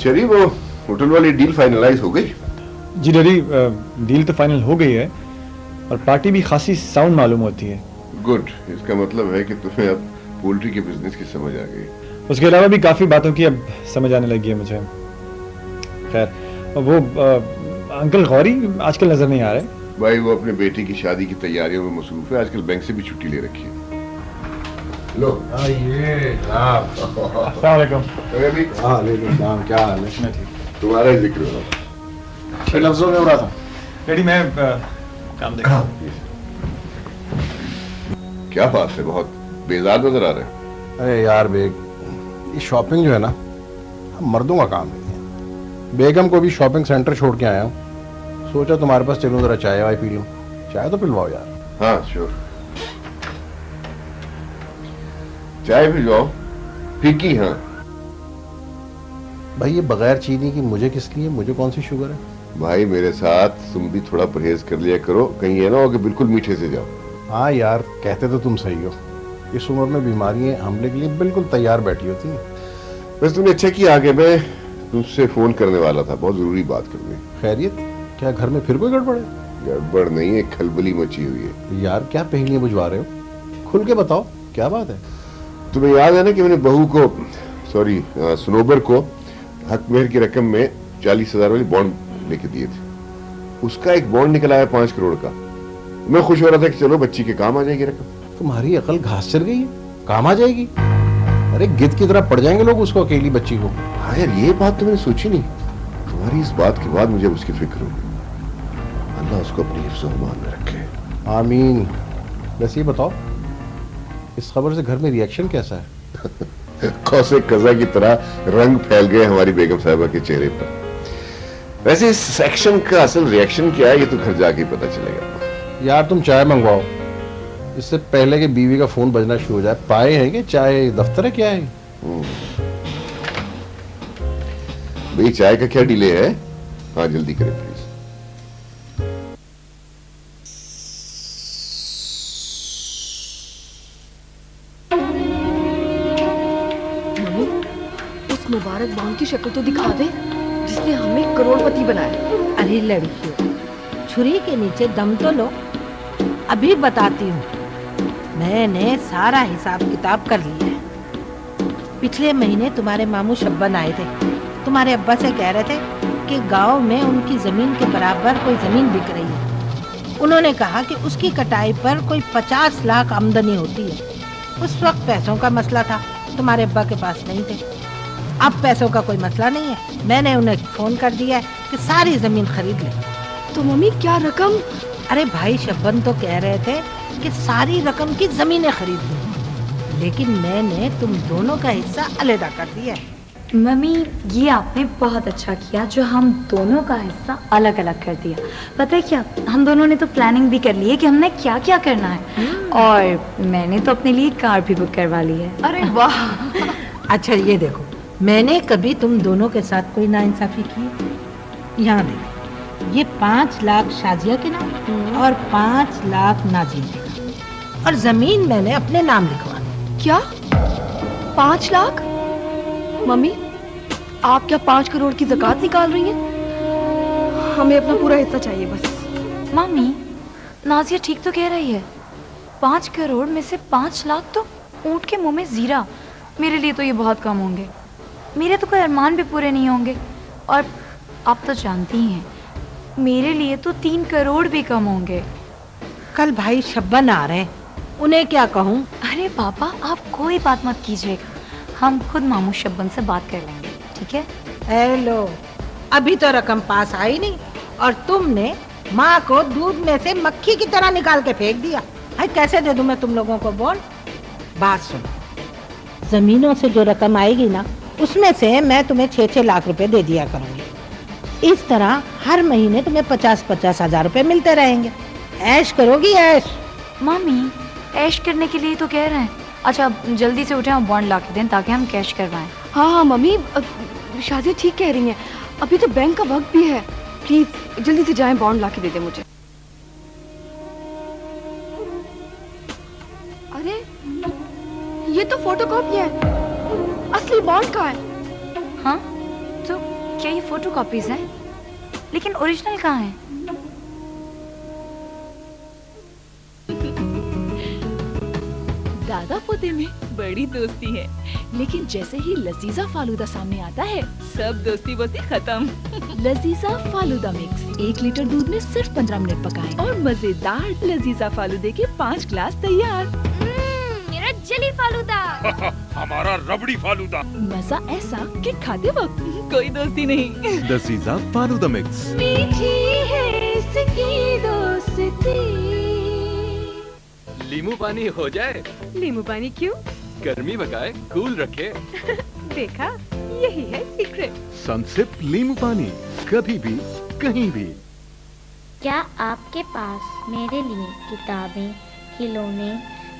शरीफ, वो होटल वाली deal finalise हो गई? जी डैडी, डील तो फाइनल हो गई है और पार्टी भी खासी साउंड मालूम होती है। गुड, इसका मतलब है कि तुम्हें अब पोल्ट्री के बिजनेस की समझ आ गई। उसके अलावा भी काफ़ी बातों की अब समझ आने लगी है मुझे। खैर, वो अंकल गौरी आजकल नज़र नहीं आ रहे। भाई वो अपने बेटे की शादी की तैयारियों में मसरूफ है, आजकल बैंक से भी छुट्टी ले रखी है। लो ये अस्सलाम वालेकुम। वालेकुम, क्या हाल है? मैं ठीक। तुम्हारा ही जिक्र हो। छह लफ्जों में हो रहा था। डैडी मैं काम देखा। क्या बात है, बहुत बेजार नजर आ रहे हैं। अरे यार बेग, ये शॉपिंग जो है ना, हम मर्दों का काम नहीं है। बेगम को भी शॉपिंग सेंटर छोड़ के आया हूँ, सोचा तुम्हारे पास चलूं, जरा चाय वाय पी लूं। चाय तो पिलवाओ यार। हाँ श्योर, चाय भी जाओ, फीकी। हाँ भाई ये बगैर चीनी की मुझे किस लिए, मुझे कौन सी शुगर है? भाई मेरे साथ तुम भी थोड़ा परहेज कर लिया करो, कहीं ये ना हो कि बिल्कुल मीठे से जाओ। हाँ यार, कहते तो तुम सही हो, इस उम्र में बीमारियां हमले के लिए बिल्कुल तैयार बैठी होती हैं। बस तुमने अच्छा किया, आगे मैं तुमसे फोन करने वाला था, बहुत जरूरी बात करनी। खैरियत? क्या घर में फिर कोई गड़बड़ है? गड़बड़ नहीं है, खलबली मची हुई है। यार क्या पहेलियां बुझवा रहे हो, खुल के बताओ क्या बात है? तुम्हें याद है ना कि मैंने बहू को, सॉरी सनोबर को हक मेहर की रकम में 40,000 वाली बॉन्ड लेके दिए थे। उसका एक बॉन्ड निकल आया 5 करोड़ का। मैं खुश हो रहा था कि चलो बच्ची के काम आ जाएगी रकम। तुम्हारी अकल घास चल गई है, काम आ जाएगी? अरे गिद्ध की तरह पड़ जाएंगे लोग उसको, अकेली बच्ची को। हाँ यार, ये बात तो मैंने सोची नहीं। तुम्हारी इस बात के बाद मुझे उसकी फिक्र हो गई। अल्लाह उसको अपनी हिफ्ज़-ओ-अमान में रखे। आमीन। बस ये बताओ, इस खबर से घर में रिएक्शन कैसा है? कौसे कज़ा की तरह रंग फैल गए हमारी बेगम साहिबा के चेहरे पर। वैसे इस सेक्शन का असल रिएक्शन क्या है, ये तो घर जाके ही पता चलेगा। यार तुम चाय मंगवाओ, इससे पहले कि बीवी का फोन बजना शुरू हो जाए। पाए है कि चाय दफ्तर है, क्या है? भाई चाय का क्या डिले है? हाँ जल्दी करें प्लीज। मुबारक बॉन्ड की शक्ल तो दिखा दे जिसने हमें करोड़पति बनाया। अरे लड़कियों, छुरी के नीचे दम तो लो। अभी बताती हूँ, मैंने सारा हिसाब किताब कर लिया है। पिछले महीने तुम्हारे मामू शब्बन आए थे, तुम्हारे अब्बा से कह रहे थे कि गांव में उनकी जमीन के बराबर कोई जमीन बिक रही है। उन्होंने कहा कि उसकी कटाई पर कोई 50 लाख आमदनी होती है। उस वक्त पैसों का मसला था, तुम्हारे अब्बा के पास नहीं थे। अब पैसों का कोई मसला नहीं है, मैंने उन्हें फोन कर दिया है कि सारी जमीन खरीद ले। तो मम्मी क्या रकम? अरे भाई शब्बन तो कह रहे थे कि सारी रकम की जमीनें खरीद लो, लेकिन मैंने तुम दोनों का हिस्सा अलग कर दिया है। मम्मी ये आपने बहुत अच्छा किया जो हम दोनों का हिस्सा अलग अलग कर दिया। पता है क्या, हम दोनों ने तो प्लानिंग भी कर ली है कि हमने क्या क्या करना है, और मैंने तो अपने लिए कार भी बुक करवा ली है। अरे वाह। अच्छा ये देखो, मैंने कभी तुम दोनों के साथ कोई नाइंसाफी की? यहाँ देखो, ये 5 लाख शाजिया के नाम और 5 लाख नाजिम के नाम, और जमीन मैंने अपने नाम लिखवा दी। क्या 5 लाख? मम्मी आप क्या 5 करोड़ की ज़कात निकाल रही हैं? हमें अपना पूरा हिस्सा चाहिए बस। मम्मी नाजिया ठीक तो कह रही है, 5 करोड़ में से 5 लाख तो ऊँट के मुंह में जीरा। मेरे लिए तो ये बहुत कम होंगे, मेरे तो कोई अरमान भी पूरे नहीं होंगे। और आप तो जानती ही हैं, मेरे लिए तो 3 करोड़ भी कम होंगे। कल भाई शब्बन आ रहे हैं, उन्हें क्या कहूँ? अरे पापा आप कोई बात मत कीजिएगा, हम खुद मामू शब्बन से बात कर लेंगे, ठीक है? हेलो, अभी तो रकम पास आई नहीं और तुमने माँ को दूध में से मक्खी की तरह निकाल के फेंक दिया। भाई कैसे दे दूं मैं तुम लोगों को बॉन्ड? बात सुनो, जमीनों से जो रकम आएगी ना, उसमें से मैं तुम्हें 6-6 लाख रुपए दे दिया करूंगी। इस तरह हर महीने तुम्हें 50-50 हजार रुपए मिलते रहेंगे। ऐश करोगी ऐश? मामी ऐश करने के लिए तो कह रहे हैं। अच्छा जल्दी से उठे और बॉन्ड ला के दें ताकि हम कैश करवाएं। हाँ हाँ मम्मी, शादी ठीक कह रही हैं, अभी तो बैंक का वक्त भी है। प्लीज जल्दी से जाएं, बॉन्ड ला के दे दें मुझे। अरे ये तो फोटोकॉपी है, असली बॉन्ड का है। हाँ तो फोटो कॉपीज हैं, लेकिन ओरिजिनल कहाँ है? दादा पोते में बड़ी दोस्ती है, लेकिन जैसे ही लजीजा फालूदा सामने आता है सब दोस्ती वोस्ती खत्म। लजीजा फालूदा मिक्स 1 लीटर दूध में सिर्फ 15 मिनट पकाएं और मजेदार लजीजा फालूदे के 5 ग्लास तैयार। मेरा जली फालूदा। हमारा रबड़ी फालूदा। मजा ऐसा कि खाते वक्त कोई दोस्ती नहीं। लजीजा फालूदा मिक्स। मीठी है इसकी दोस्ती। लीमू पानी हो जाए। नींबू पानी क्यों? गर्मी भगाए, कूल रखे। देखा, यही है सीक्रेट। सनसिप लीमू पानी, कभी भी कहीं भी। क्या आपके पास मेरे लिए किताबें, खिलौने,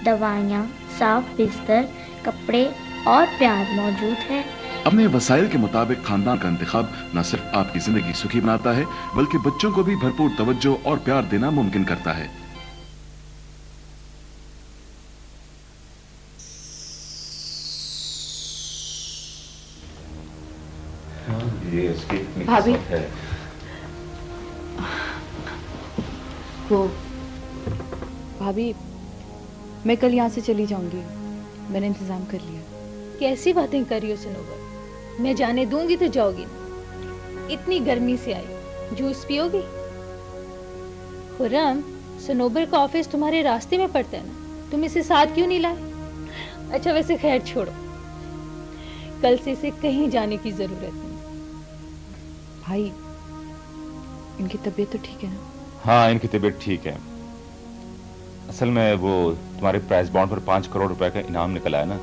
दवाइयाँ, साफ बिस्तर, कपड़े और प्यार मौजूद है? अपने वसाइल के मुताबिक खानदान का इंतखाब न सिर्फ आपकी जिंदगी सुखी बनाता है, बल्कि बच्चों को भी भरपूर तवज्जो और प्यार देना मुमकिन करता है। भाभी, वो भाभी, मैं कल यहाँ से चली जाऊंगी, मैंने इंतजाम कर लिया। कैसी बातें कर रही हो सनोबर? मैं जाने दूंगी तो जाओगी ना। इतनी गर्मी से आई, जूस पियोगी? खुर्रम, सनोबर का ऑफिस तुम्हारे रास्ते में पड़ता है ना, तुम इसे साथ क्यों नहीं लाए? अच्छा वैसे खैर छोड़ो, कल से इसे कहीं जाने की जरूरत नहीं। भाई, इनकी तबीयत तो ठीक है ना? हाँ, इनकी तबीयत ठीक है। असल में वो तुम्हारे प्राइस बॉन्ड पर 5 करोड़ रुपए का इनाम निकल आया ना,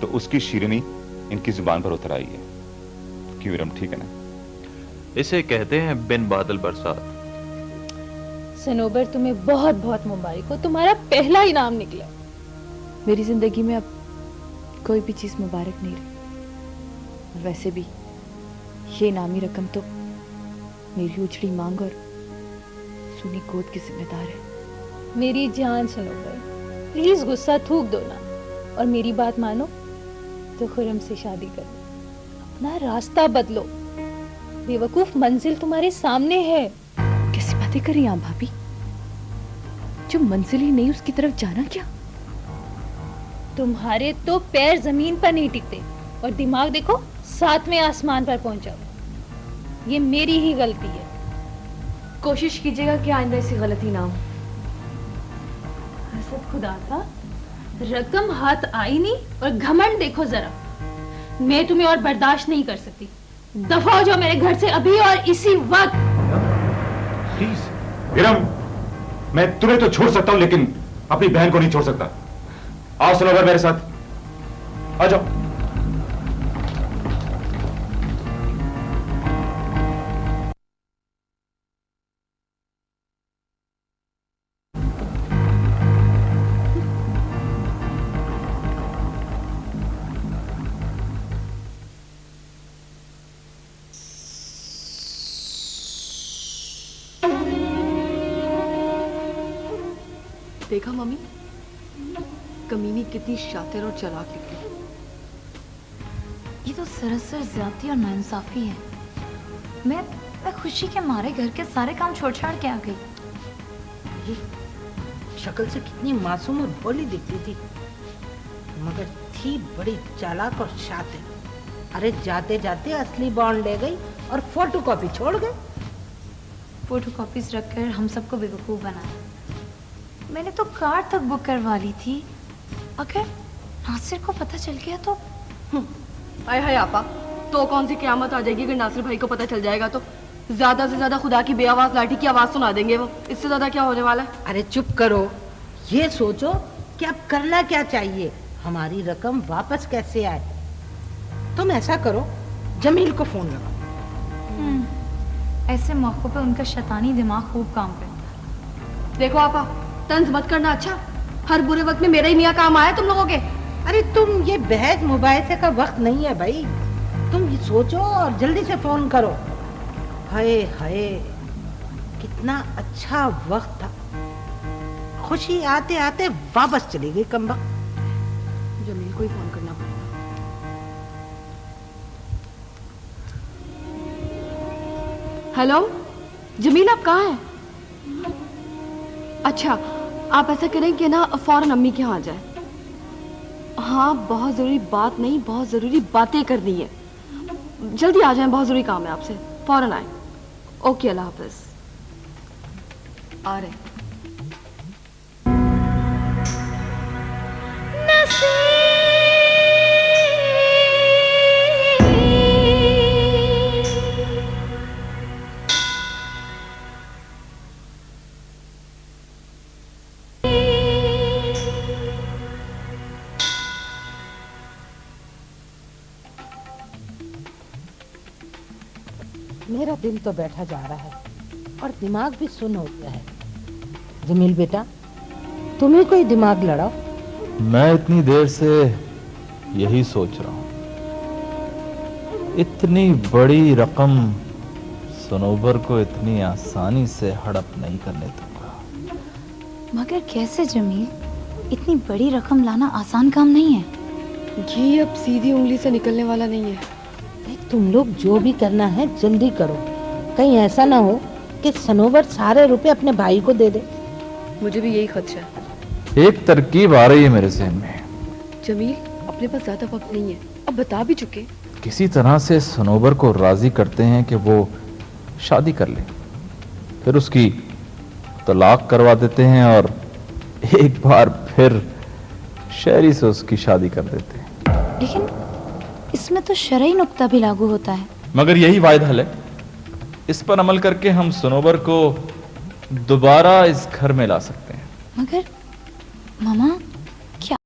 तो उसकी शीरनी इनकी जुबान पर उतर आई है। क्यों विरम, ठीक है ना? इसे कहते हैं बिन बादल बरसात। सनोबर, तुम्हें बहुत बहुत मुबारक हो, तुम्हारा पहला इनाम निकला। मेरी जिंदगी में अब कोई भी चीज मुबारक नहीं रही। और वैसे भी ये इनामी रकम तो मेरी उजड़ी मांग और सुनी गोद की जिम्मेदार है। मेरी जान सनोबर, प्लीज गुस्सा थूक दो ना, और मेरी बात मानो तो खुर्रम से शादी कर लो। अपना रास्ता बदलो, बेवकूफ मंजिल तुम्हारे सामने है। कैसी बातें कर रही हैं आप भाभी? जो मंजिल ही नहीं उसकी तरफ जाना क्या? तुम्हारे तो पैर जमीन पर नहीं टिकते और दिमाग देखो 7वें आसमान पर पहुंचा। ये मेरी ही गलती है। कोशिश कीजिएगा कि आइंदा ऐसी गलती ना हो। हसद खुदा था, रकम हाथ आई नहीं और घमंड देखो जरा। मैं तुम्हें और बर्दाश्त नहीं कर सकती। दफा हो जाओ मेरे घर से अभी और इसी वक्त। प्लीज विरम, मैं तुम्हें तो छोड़ सकता हूं, लेकिन अपनी बहन को नहीं छोड़ सकता। आओ सनोबर मेरे साथ, आ जाओ। देखा मम्मी, कमीनी कितनी शातिर और चालाक निकली। ये तो सरासर ज्यादती और नाइंसाफी है। मैं खुशी के मारे घर के सारे काम छोड़ छाड़ के आ गई। ये शक्ल से कितनी मासूम और भोली दिखती थी, मगर थी बड़ी चालाक और शातिर। अरे जाते जाते असली बॉन्ड ले गई और फोटोकॉपी छोड़ गए। फोटोकॉपीज रखकर हम सबको बेवकूफ बनाया। मैंने तो कार तक बुक करवा ली थी। अगर नासिर को पता चल गया तो? आय हाय आपा, तो कौन सी क़यामत आ जाएगी अगर नासिर भाई को पता चल जाएगा तो? ज्यादा से ज्यादा खुदा की बेआवाज लाठी की आवाज सुना देंगे वो। इससे ज्यादा क्या होने वाला है? अरे चुप करो, ये सोचो कि अब करना क्या चाहिए, हमारी रकम वापस कैसे आए। तुम ऐसा करो, जमील को फोन लगाओ। ऐसे मौकों पे उनका शैतानी दिमाग खूब काम करता। देखो आपा, तंज मत करना अच्छा। हर बुरे वक्त में मेरा ही मियाँ काम आया तुम लोगों के। अरे तुम ये बहस मुबाहिसे का वक्त नहीं है भाई। तुम ये सोचो और जल्दी से फोन करो। हाय हाय, कितना अच्छा वक्त था। खुशी आते आते वापस चली गई कमबख्त। जमील को ही फोन करना पड़ेगा। हेलो जमील, आप कहाँ हैं? अच्छा, आप ऐसा करें कि ना फौरन अम्मी के यहाँ आ जाए। हाँ, बहुत जरूरी बात नहीं, बहुत जरूरी बातें करनी है। जल्दी आ जाएं, बहुत जरूरी काम है आपसे, फौरन आए। ओके, अल्लाह हाफिज। आ रहे। मेरा दिल तो बैठा जा रहा है और दिमाग भी सुन्न हो गया है। जमील बेटा, तुम्हें कोई दिमाग लड़ाओ। मैं इतनी देर से यही सोच रहा हूं, इतनी बड़ी रकम सनोबर को इतनी आसानी से हड़प नहीं करने दूंगा। मगर कैसे जमील? इतनी बड़ी रकम लाना आसान काम नहीं है। घी अब सीधी उंगली से निकलने वाला नहीं है। तुम लोग जो भी करना है जल्दी करो, कहीं ऐसा ना हो कि सनोबर सारे रुपए अपने भाई को दे दे। मुझे भी यही खदशा है। एक तरकीब आ रही है मेरे ज़हन में। जमील, अपने पास ज्यादा वक्त नहीं है, अब बता भी चुके। किसी तरह से सनोबर को राजी करते हैं कि वो शादी कर ले, फिर उसकी तलाक करवा देते हैं और एक बार फिर शहरी से उसकी शादी कर देते हैं। लेकिन इसमें तो शरई नुक्ता भी लागू होता है। मगर यही वाहिद हल है, इस पर अमल करके हम सनोबर को दोबारा इस घर में ला सकते हैं। मगर मामा,